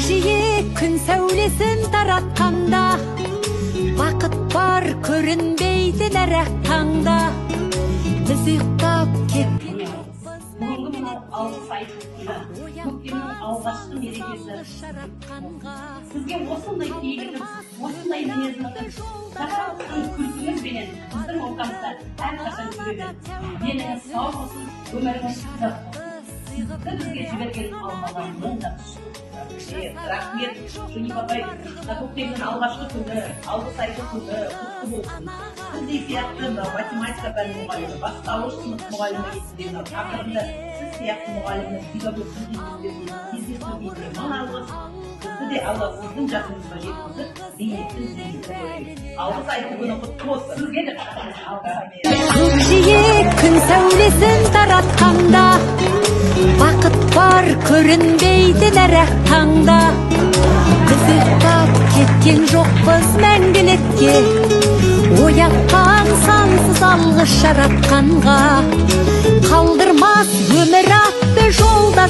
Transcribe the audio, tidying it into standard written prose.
Көкжиек күн сәулесін таратқанда, бақыт бар көрінбейді нәрәк таңда. Біз ұйықтап кеткен бүгінгі мына алғыс айтысында көктемнің алғашқы мерекесі сізге осындай пейіліңіз, осындай мінезіңіз, шашақтың күлкіңізбенен біздің ортамызда әрқашан жүре беріңіз. Деніңіз сау болсын, өміріңіз ұзақ болсын. Сізді бізге жіберген Алланың да рахмет. Шуниф апай, көктемнің алғашқы күні, алғыс айту күні құтты болсын. Сіздей сияқты математика пәні мұғалімі, бастауыш сынып мұғалімі естіген ақырында сіз сияқты мұғалімі педагогтың кездесуге мың алғыс. Сізді де Алла сіздің жасыңызға жеткізіп, зейнеттің зейнеті көрейік. Алғыс айту күні құтты болсын. Сізге де көкжиек күн сәулесін таратқанда, бақыт бар көрінбейді нәрәк таңда. Біз ұйықтап кеткен жоқпыз мәңгілікке, оятқан сансыз алғыс жаратқанға. Қалдырмас өмір атты жолда